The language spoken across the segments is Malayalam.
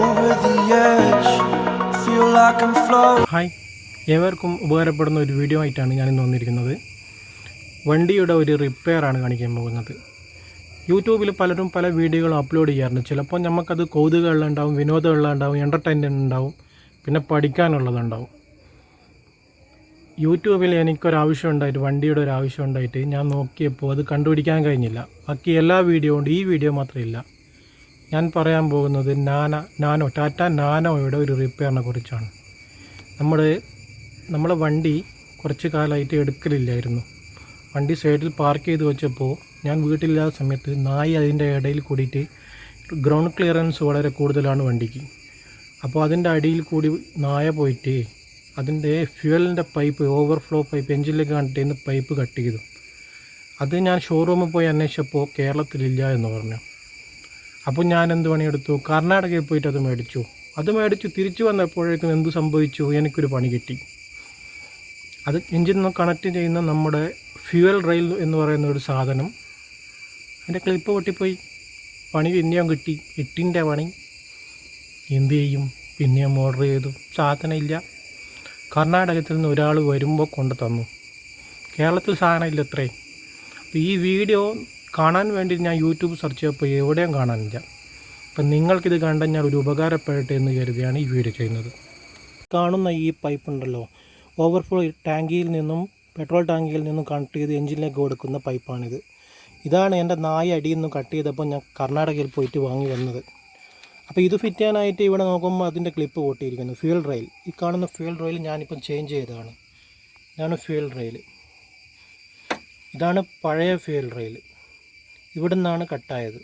over the edge, feel like I'm floating. Hi, ഏവർക്കും ഉപകാരപ്പെടുന്ന ഒരു വീഡിയോ ആയിട്ടാണ് ഞാനിന്ന് വന്നിരിക്കുന്നത്. വണ്ടിയുടെ ഒരു റിപ്പയറാണ് കാണിക്കാൻ പോകുന്നത്. യൂട്യൂബിൽ പലരും പല വീഡിയോകളും അപ്ലോഡ് ചെയ്യാറുണ്ട്. ചിലപ്പോൾ നമുക്കത് കൗതുകമുള്ളതുണ്ടാവും, വിനോദമുള്ളതുണ്ടാവും, എൻ്റർടൈൻമെൻ്റ് ഉണ്ടാവും, പിന്നെ പഠിക്കാനുള്ളതുണ്ടാവും. യൂട്യൂബിൽ എനിക്കൊരാവശ്യം ഉണ്ടായിട്ട്, വണ്ടിയുടെ ഒരു ആവശ്യം ഉണ്ടായിട്ട് ഞാൻ നോക്കിയപ്പോൾ അത് കണ്ടുപിടിക്കാൻ കഴിഞ്ഞില്ല. ബാക്കി എല്ലാ വീഡിയോ ഉണ്ട്, ഈ വീഡിയോ മാത്രമില്ല. ഞാൻ പറയാൻ പോകുന്നത് നാനോ ടാറ്റ നാനോയുടെ ഒരു റിപ്പയറിനെ കുറിച്ചാണ്. നമ്മളെ വണ്ടി കുറച്ച് കാലമായിട്ട് എടുക്കലില്ലായിരുന്നു. വണ്ടി സൈഡിൽ പാർക്ക് ചെയ്ത് വെച്ചപ്പോൾ ഞാൻ വീട്ടിലില്ലാത്ത സമയത്ത് നായി അതിൻ്റെ ഇടയിൽ കൂടിയിട്ട് ഗ്രൗണ്ട് ക്ലിയറൻസ് വളരെ കൂടുതലാണ് വണ്ടിക്ക്. അപ്പോൾ അതിൻ്റെ അടിയിൽ കൂടി നായ പോയിട്ട് അതിൻ്റെ ഫ്യൂവലിൻ്റെ പൈപ്പ്, ഓവർഫ്ലോ പൈപ്പ്, എഞ്ചിനിലേക്ക് കണ്ടിട്ട് പൈപ്പ് കട്ട് ചെയ്തു. അത് ഞാൻ ഷോറൂമിൽ പോയി അന്വേഷിച്ചപ്പോൾ കേരളത്തിലില്ല എന്ന് പറഞ്ഞു. അപ്പോൾ ഞാൻ എന്ത് പണിയെടുത്തു, കർണാടകയിൽ പോയിട്ട് അത് മേടിച്ചു. തിരിച്ചു വന്നപ്പോഴേക്കും എന്ത് സംഭവിച്ചു, എനിക്കൊരു പണി കിട്ടി. അത് എഞ്ചിനൊന്ന് കണക്ട് ചെയ്യുന്ന നമ്മുടെ ഫ്യൂവൽ റെയിൽ എന്ന് പറയുന്ന ഒരു സാധനം, അതിൻ്റെ ക്ലിപ്പ് പൊട്ടിപ്പോയി. പണി പിന്നെയും കിട്ടി, 8ൻ്റെ പണി. എന്ത് ചെയ്യും, പിന്നെയും ഓർഡർ ചെയ്തു. സാധനം ഇല്ല. കർണാടകത്തിൽ നിന്ന് ഒരാൾ വരുമ്പോൾ കൊണ്ട് തന്നു. കേരളത്തിൽ സാധനം ഇല്ല അത്രേ. അപ്പോൾ ഈ വീഡിയോ കാണാൻ വേണ്ടി ഞാൻ യൂട്യൂബ് സെർച്ച് ചെയ്തപ്പോൾ എവിടെയും കാണാനില്ല. അപ്പം നിങ്ങൾക്കിത് കണ്ടാൽ ഞാൻ ഒരു ഉപകാരപ്പെടട്ടെ എന്ന് കരുതിയാണ് ഈ വീഡിയോ ചെയ്യുന്നത്. കാണുന്ന ഈ പൈപ്പ് ഉണ്ടല്ലോ, ഓവർഫ്ലോ ടാങ്കിയിൽ നിന്നും പെട്രോൾ ടാങ്കിയിൽ നിന്നും കണക്ട് ചെയ്ത് എഞ്ചിനിലേക്ക് കൊടുക്കുന്ന പൈപ്പാണിത്. ഇതാണ് എൻ്റെ നായ അടിയിൽ നിന്ന് കട്ട് ചെയ്തപ്പോൾ ഞാൻ കർണാടകയിൽ പോയിട്ട് വാങ്ങി വന്നത്. അപ്പോൾ ഇത് ഫിറ്റ് ചെയ്യാനായിട്ട് ഇവിടെ നോക്കുമ്പോൾ അതിൻ്റെ ക്ലിപ്പ് പൊട്ടിയിരിക്കുന്നു. ഫ്യൂൽ റെയിൽ, ഈ കാണുന്ന ഫ്യൂൽ റെയിൽ ഞാനിപ്പം ചേഞ്ച് ചെയ്തതാണ്. ഇതാണ് ഫ്യൂൽ റെയിൽ. ഇതാണ് പഴയ ഫ്യൂൽ റെയിൽ. ഇവിടെ നിന്നാണ് കട്ടായത്.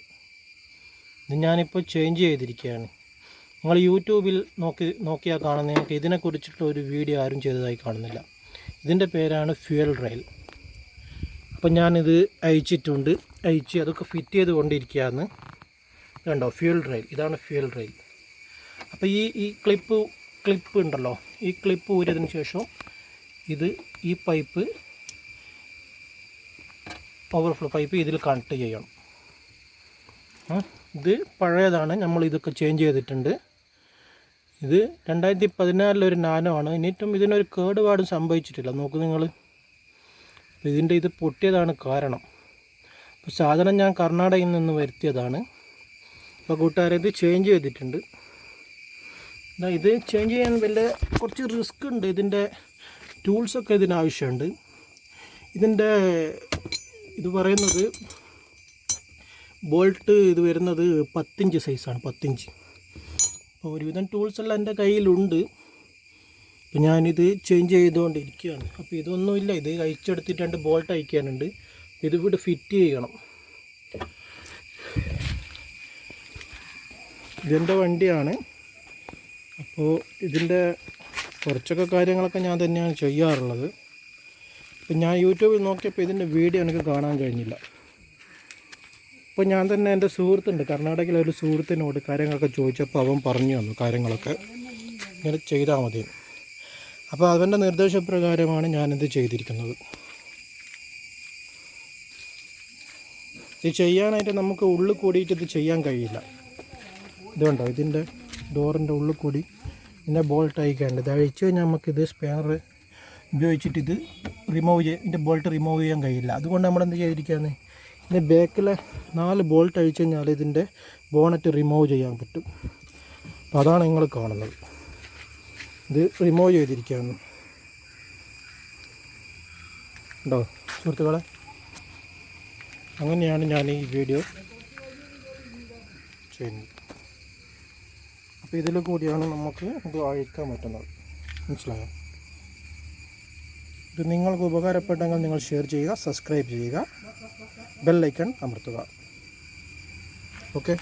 ഇത് ഞാനിപ്പോൾ ചേഞ്ച് ചെയ്തിരിക്കുകയാണ്. നിങ്ങൾ യൂട്യൂബിൽ നോക്കിയാൽ കാണുന്ന നിങ്ങൾക്ക് ഇതിനെക്കുറിച്ചിട്ടുള്ള ഒരു വീഡിയോ ആരും ചെയ്തതായി കാണുന്നില്ല. ഇതിൻ്റെ പേരാണ് ഫ്യൂൽ റെയിൽ. അപ്പോൾ ഞാനിത് അയച്ചിട്ടുണ്ട്. അതൊക്കെ ഫിറ്റ് ചെയ്ത് കൊണ്ടിരിക്കുകയാണ്. കണ്ടോ, ഫ്യൂൽ റെയിൽ. ഇതാണ് ഫ്യൂൽ റെയിൽ. അപ്പോൾ ഈ ക്ലിപ്പ് ഉണ്ടല്ലോ, ഈ ക്ലിപ്പ് ഊരിയതിന് ശേഷം ഈ പൈപ്പ്, ഓവർഫ്ലോ പൈപ്പ് ഇതിൽ കണക്ട് ചെയ്യണം. ഇത് പഴയതാണ്, നമ്മൾ ഇതൊക്കെ ചേഞ്ച് ചെയ്തിട്ടുണ്ട്. ഇത് 2014 നാനോ ആണ്. എന്നിട്ടും ഇതിനൊരു കേടുപാടും സംഭവിച്ചിട്ടില്ല. നോക്ക് നിങ്ങൾ, ഇത് പൊട്ടിയതാണ് കാരണം. അപ്പോൾ സാധനം ഞാൻ കർണാടകയിൽ നിന്ന് വരുത്തിയതാണ്. അപ്പോൾ കൂട്ടുകാരെ, ഇത് ചേഞ്ച് ചെയ്തിട്ടുണ്ട്. ഇത് ചേഞ്ച് ചെയ്യാൻ കുറച്ച് റിസ്ക് ഉണ്ട്. ഇതിൻ്റെ ടൂൾസൊക്കെ ഇതിനാവശ്യമുണ്ട്. ഇത് പറയുന്നത് ബോൾട്ട് ഇത് വരുന്നത് 10 ഇഞ്ച് സൈസാണ്, 10 ഇഞ്ച്. അപ്പോൾ ഒരുവിധം ടൂൾസെല്ലാം എൻ്റെ കയ്യിലുണ്ട്. അപ്പോൾ ഞാനിത് ചേഞ്ച് ചെയ്തുകൊണ്ടിരിക്കുകയാണ്. അപ്പോൾ ഇതൊന്നുമില്ല, ഇത് അയച്ചെടുത്തിട്ട് 2 ബോൾട്ട് അയക്കാനുണ്ട്. ഇത് ഇവിടെ ഫിറ്റ് ചെയ്യണം. ഇതെൻ്റെ വണ്ടിയാണ്. അപ്പോൾ ഇതിൻ്റെ കുറച്ചൊക്കെ കാര്യങ്ങളൊക്കെ ഞാൻ തന്നെയാണ് ചെയ്യാറുള്ളത്. അപ്പോൾ ഞാൻ യൂട്യൂബിൽ നോക്കിയപ്പോൾ ഇതിൻ്റെ വീഡിയോ എനിക്ക് കാണാൻ കഴിഞ്ഞില്ല. അപ്പോൾ ഞാൻ തന്നെ എൻ്റെ സുഹൃത്തുണ്ട്, കർണാടകയിലെ ഒരു സുഹൃത്തിനോട് കാര്യങ്ങളൊക്കെ ചോദിച്ചപ്പോൾ അവൻ പറഞ്ഞു തന്നു കാര്യങ്ങളൊക്കെ ഇങ്ങനെ ചെയ്താൽ മതി. അപ്പോൾ അവൻ്റെ നിർദ്ദേശപ്രകാരമാണ് ഞാനിത് ചെയ്തിരിക്കുന്നത്. ഇത് ചെയ്യാനായിട്ട് നമുക്ക് ഉള്ളിൽ കൂടിയിട്ട് ഇത് ചെയ്യാൻ കഴിയില്ല. ഇതുണ്ടോ, ഇതിൻ്റെ ഡോറിൻ്റെ ഉള്ളിൽ കൂടി ഇതിൻ്റെ ബോൾട്ട് അയക്കാനുണ്ട്. ഇത് അഴിച്ച് കഴിഞ്ഞാൽ നമുക്കിത് സ്പെയർ ഉപയോഗിച്ചിട്ട് ഇത് ഇതിൻ്റെ ബോൾട്ട് റിമൂവ് ചെയ്യാൻ കഴിയില്ല. അതുകൊണ്ട് നമ്മളെന്ത് ചെയ്തിരിക്കുകയാണ്, ഇതിൻ്റെ ബാക്കിലെ 4 ബോൾട്ട് അഴിച്ച് കഴിഞ്ഞാൽ ഇതിൻ്റെ ബോണറ്റ് റിമൂവ് ചെയ്യാൻ പറ്റും. അപ്പോൾ അതാണ് നിങ്ങൾ കാണുന്നത്. ഇത് റിമൂവ് ചെയ്തിരിക്കുകയാണ്. ഉണ്ടോ സുഹൃത്തുക്കളെ? അങ്ങനെയാണ് ഞാൻ ഈ വീഡിയോ ചെയ്യുന്നത്. അപ്പോൾ ഇതിൽ കൂടിയാണ് നമുക്ക് ഇത് അഴിക്കാൻ പറ്റുന്നത്. മനസ്സിലായോ? ഇത് നിങ്ങൾക്ക് ഉപകാരപ്പെട്ടെങ്കിൽ നിങ്ങൾ ഷെയർ ചെയ്യുക, സബ്സ്ക്രൈബ് ചെയ്യുക, ബെൽ ഐക്കൺ അമർത്തുക. ഓക്കെ.